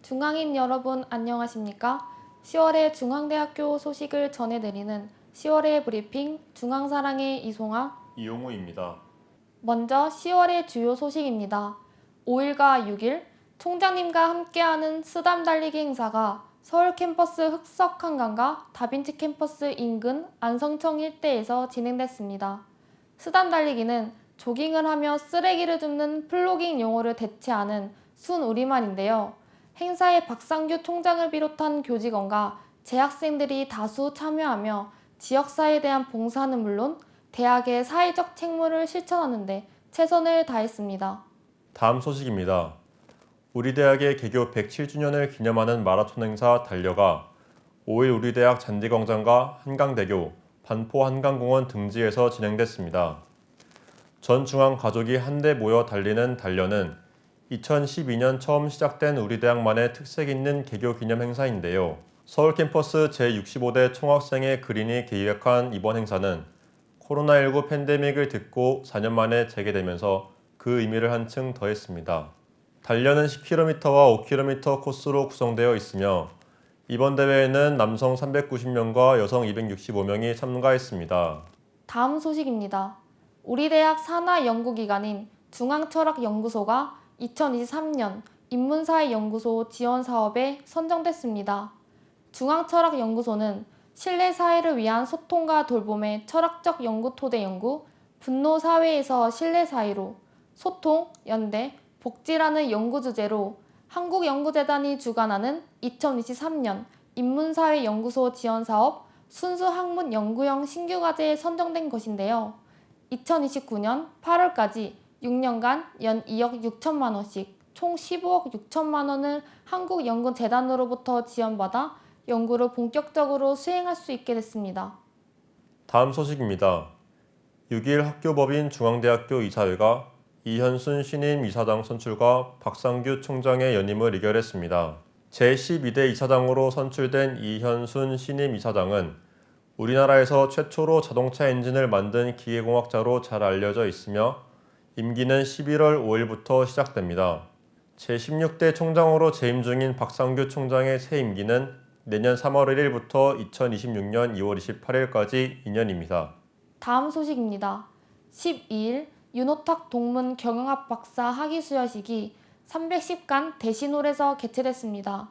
중앙인 여러분 안녕하십니까? 10월의 중앙대학교 소식을 전해드리는 10월의 브리핑 중앙사랑의 이송아, 이용우입니다. 먼저 10월의 주요 소식입니다. 5일과 6일 총장님과 함께하는 쓰담 달리기 행사가 서울 캠퍼스 흑석한강과 다빈치 캠퍼스 인근 안성청 일대에서 진행됐습니다. 쓰담 달리기는 조깅을 하며 쓰레기를 줍는 플로깅 용어를 대체하는 순우리말인데요. 행사에 박상규 총장을 비롯한 교직원과 재학생들이 다수 참여하며 지역사회에 대한 봉사는 물론 대학의 사회적 책무를 실천하는 데 최선을 다했습니다. 다음 소식입니다. 우리 대학의 개교 107주년을 기념하는 마라톤 행사 달려가 5일 우리 대학 잔디광장과 한강대교, 반포 한강공원 등지에서 진행됐습니다. 전 중앙 가족이 한데 모여 달리는 달려는 2012년 처음 시작된 우리 대학만의 특색 있는 개교 기념 행사인데요. 서울 캠퍼스 제65대 총학생회 그린이 기획한 이번 행사는 코로나19 팬데믹을 딛고 4년 만에 재개되면서 그 의미를 한층 더했습니다. 달려는 10km와 5km 코스로 구성되어 있으며 이번 대회에는 남성 390명과 여성 265명이 참가했습니다. 다음 소식입니다. 우리 대학 산하 연구기관인 중앙철학연구소가 2023년 인문사회연구소 지원사업에 선정됐습니다. 중앙철학연구소는 실내사회를 위한 소통과 돌봄의 철학적 연구 토대 연구, 분노사회에서 실내사회로, 소통, 연대, 복지라는 연구 주제로 한국연구재단이 주관하는 2023년 인문사회연구소 지원사업 순수 학문 연구형 신규과제에 선정된 것인데요. 2029년 8월까지 6년간 연 2억 6천만 원씩 총 15억 6천만 원을 한국연구재단으로부터 지원받아 연구를 본격적으로 수행할 수 있게 됐습니다. 다음 소식입니다. 6일 학교법인 중앙대학교 이사회가 이현순 신임 이사장 선출과 박상규 총장의 연임을 의결했습니다. 제12대 이사장으로 선출된 이현순 신임 이사장은 우리나라에서 최초로 자동차 엔진을 만든 기계공학자로 잘 알려져 있으며 임기는 11월 5일부터 시작됩니다. 제16대 총장으로 재임 중인 박상규 총장의 새 임기는 내년 3월 1일부터 2026년 2월 28일까지 2년입니다. 다음 소식입니다. 12일 윤호탁 동문 경영학 박사 학위 수여식이 310간 대신홀에서 개최됐습니다.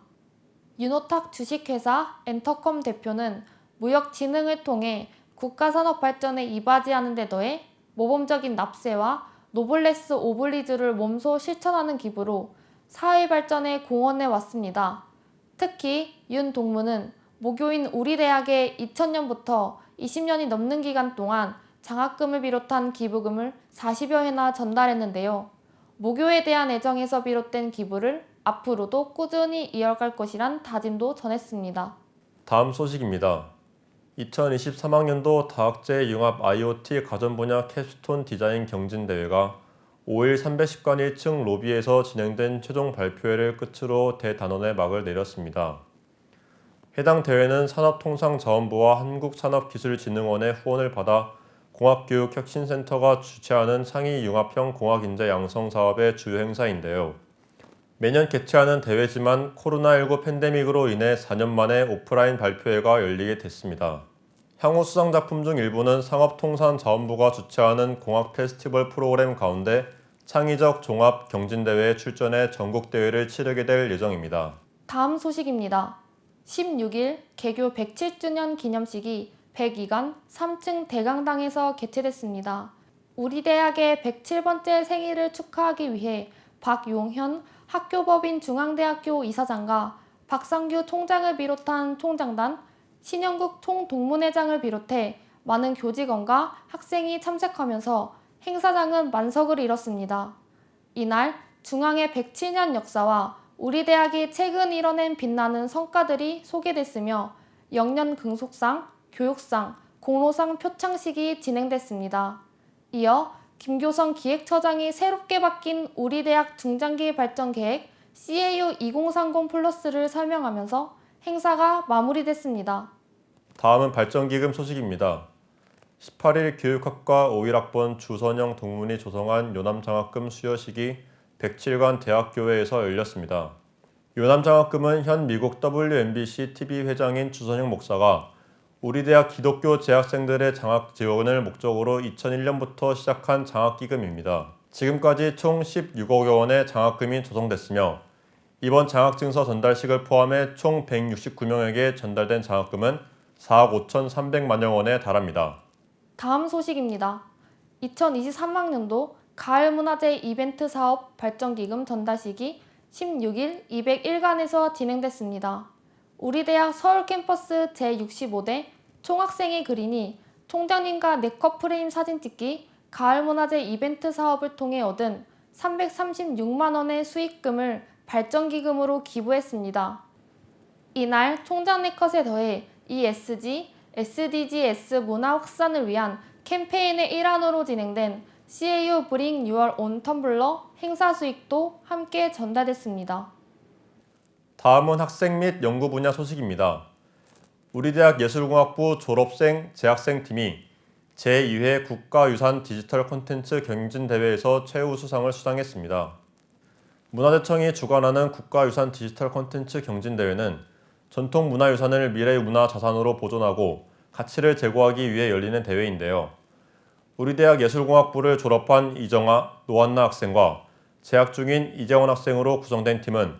윤호탁 주식회사 엔터컴 대표는 무역 진흥을 통해 국가산업 발전에 이바지하는 데 더해 모범적인 납세와 노블레스 오블리주를 몸소 실천하는 기부로 사회 발전에 공헌해 왔습니다. 특히 윤 동무는 모교인 우리 대학에 2000년부터 20년이 넘는 기간 동안 장학금을 비롯한 기부금을 40여 회나 전달했는데요. 모교에 대한 애정에서 비롯된 기부를 앞으로도 꾸준히 이어갈 것이란 다짐도 전했습니다. 다음 소식입니다. 2023학년도 다학제 융합 IoT 가전 분야 캡스톤 디자인 경진대회가 5일 310관 1층 로비에서 진행된 최종 발표회를 끝으로 대단원의 막을 내렸습니다. 해당 대회는 산업통상자원부와 한국산업기술진흥원의 후원을 받아 공학교육혁신센터가 주최하는 창의 융합형 공학인재 양성 사업의 주요 행사인데요. 매년 개최하는 대회지만 코로나19 팬데믹으로 인해 4년 만에 오프라인 발표회가 열리게 됐습니다. 향후 수상작품 중 일부는 상업통상자원부가 주최하는 공학 페스티벌 프로그램 가운데 창의적 종합 경진대회에 출전해 전국대회를 치르게 될 예정입니다. 다음 소식입니다. 16일 개교 107주년 기념식이 102관 3층 대강당에서 개최됐습니다. 우리 대학의 107번째 생일을 축하하기 위해 박용현 학교법인 중앙대학교 이사장과 박상규 총장을 비롯한 총장단, 신영국 총동문회장을 비롯해 많은 교직원과 학생이 참석하면서 행사장은 만석을 이뤘습니다. 이날 중앙의 107년 역사와 우리 대학이 최근 이뤄낸 빛나는 성과들이 소개됐으며 영년 긍속상, 교육상, 공로상 표창식이 진행됐습니다. 이어 김교성 기획처장이 새롭게 바뀐 우리 대학 중장기 발전 계획 CAU 2030 플러스를 설명하면서 행사가 마무리됐습니다. 다음은 발전기금 소식입니다. 18일 교육학과 5일학번 주선영 동문이 조성한 요남장학금 수여식이 107관 대학교회에서 열렸습니다. 요남장학금은 현 미국 WNBC TV 회장인 주선영 목사가 우리 대학 기독교 재학생들의 장학 지원을 목적으로 2001년부터 시작한 장학기금입니다. 지금까지 총 16억여 원의 장학금이 조성됐으며 이번 장학증서 전달식을 포함해 총 169명에게 전달된 장학금은 4억 5,300만여 원에 달합니다. 다음 소식입니다. 2023학년도 가을문화재 이벤트 사업 발전기금 전달식이 16일 201관에서 진행됐습니다. 우리 대학 서울 캠퍼스 제65대 총학생회 그린이 총장님과 네컷 프레임 사진 찍기 가을문화재 이벤트 사업을 통해 얻은 336만 원의 수익금을 발전기금으로 기부했습니다. 이날 총장 네컷에 더해 ESG, SDGs 문화 확산을 위한 캠페인의 일환으로 진행된 CAU Bring Your Own 텀블러 행사 수익도 함께 전달됐습니다. 다음은 학생 및 연구 분야 소식입니다. 우리 대학 예술공학부 졸업생, 재학생팀이 제2회 국가유산 디지털 콘텐츠 경진대회에서 최우수상을 수상했습니다. 문화재청이 주관하는 국가유산 디지털 콘텐츠 경진대회는 전통 문화유산을 미래 문화자산으로 보존하고 가치를 제고하기 위해 열리는 대회인데요. 우리 대학 예술공학부를 졸업한 이정아, 노한나 학생과 재학 중인 이재원 학생으로 구성된 팀은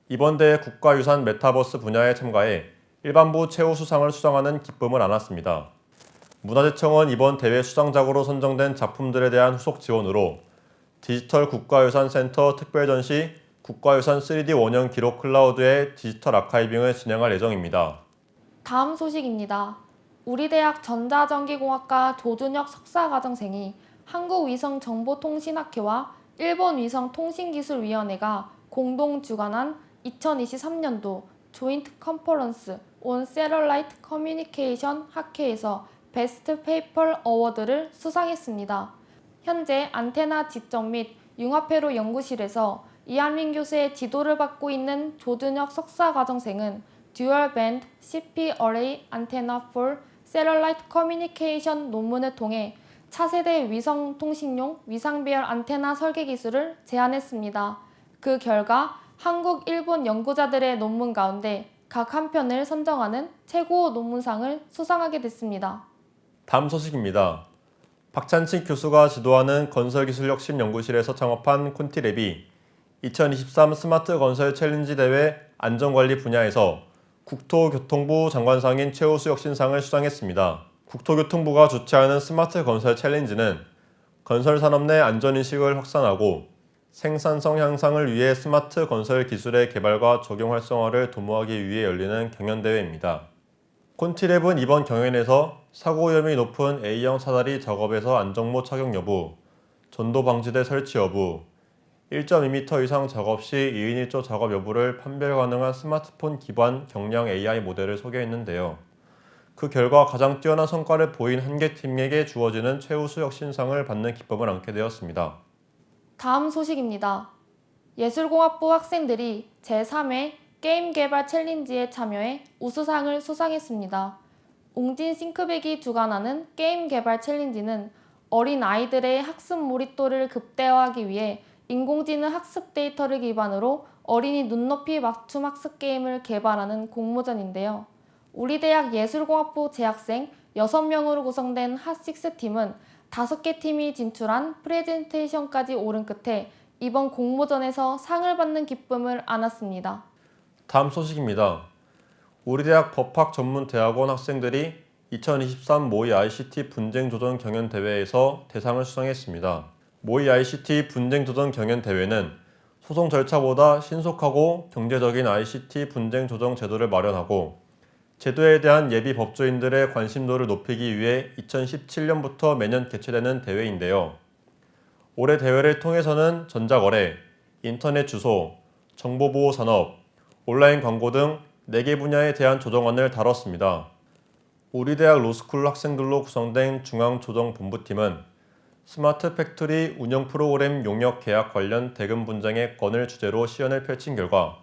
이번 대회 국가유산 메타버스 분야에 참가해 일반부 최우수상을 수상하는 기쁨을 안았습니다. 문화재청은 이번 대회 수상작으로 선정된 작품들에 대한 후속 지원으로 디지털 국가유산센터 특별전시 국가유산 3D 원형 기록 클라우드의 디지털 아카이빙을 진행할 예정입니다. 다음 소식입니다. 우리 대학 전자전기공학과 조준혁 석사과정생이 한국위성정보통신학회와 일본위성통신기술위원회가 공동 주관한 2023년도 조인트 컨퍼런스 온 셀룰라이트 커뮤니케이션 학회에서 베스트 페이퍼 어워드를 수상했습니다. 현재 안테나 지점 및 융합회로 연구실에서 이한민 교수의 지도를 받고 있는 조준혁 석사과정생은 듀얼 밴드 CP 어레이 안테나 for 셀룰라이트 커뮤니케이션 논문을 통해 차세대 위성통신용 위상배열 안테나 설계 기술을 제안했습니다. 그 결과 한국, 일본 연구자들의 논문 가운데 각 한 편을 선정하는 최고 논문상을 수상하게 됐습니다. 다음 소식입니다. 박찬식 교수가 지도하는 건설기술혁신연구실에서 창업한 콘티랩이 2023 스마트 건설 챌린지 대회 안전관리 분야에서 국토교통부 장관상인 최우수 혁신상을 수상했습니다. 국토교통부가 주최하는 스마트 건설 챌린지는 건설산업 내 안전인식을 확산하고 생산성 향상을 위해 스마트 건설 기술의 개발과 적용 활성화를 도모하기 위해 열리는 경연대회입니다. 콘티랩은 이번 경연에서 사고 위험이 높은 A형 사다리 작업에서 안정모 착용 여부, 전도 방지대 설치 여부, 1.2m 이상 작업 시 2인 1조 작업 여부를 판별 가능한 스마트폰 기반 경량 AI 모델을 소개했는데요. 그 결과 가장 뛰어난 성과를 보인 한 개 팀에게 주어지는 최우수 혁신상을 받는 기쁨을 안게 되었습니다. 다음 소식입니다. 예술공학부 학생들이 제3회 게임 개발 챌린지에 참여해 우수상을 수상했습니다. 웅진 싱크백이 주관하는 게임 개발 챌린지는 어린 아이들의 학습 몰입도를 극대화하기 위해 인공지능 학습 데이터를 기반으로 어린이 눈높이 맞춤 학습 게임을 개발하는 공모전인데요. 우리 대학 예술공학부 재학생 6명으로 구성된 핫식스팀은 5개 팀이 진출한 프레젠테이션까지 오른 끝에 이번 공모전에서 상을 받는 기쁨을 안았습니다. 다음 소식입니다. 우리 대학 법학전문대학원 학생들이 2023 모의 ICT 분쟁조정 경연대회에서 대상을 수상했습니다. 모의 ICT 분쟁조정 경연대회는 소송 절차보다 신속하고 경제적인 ICT 분쟁조정 제도를 마련하고 제도에 대한 예비 법조인들의 관심도를 높이기 위해 2017년부터 매년 개최되는 대회인데요. 올해 대회를 통해서는 전자거래, 인터넷 주소, 정보보호산업, 온라인 광고 등 4개 분야에 대한 조정안을 다뤘습니다. 우리 대학 로스쿨 학생들로 구성된 중앙조정본부팀은 스마트 팩토리 운영 프로그램 용역 계약 관련 대금 분쟁의 건을 주제로 시연을 펼친 결과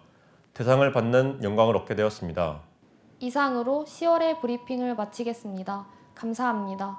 대상을 받는 영광을 얻게 되었습니다. 이상으로 10월의 브리핑을 마치겠습니다. 감사합니다.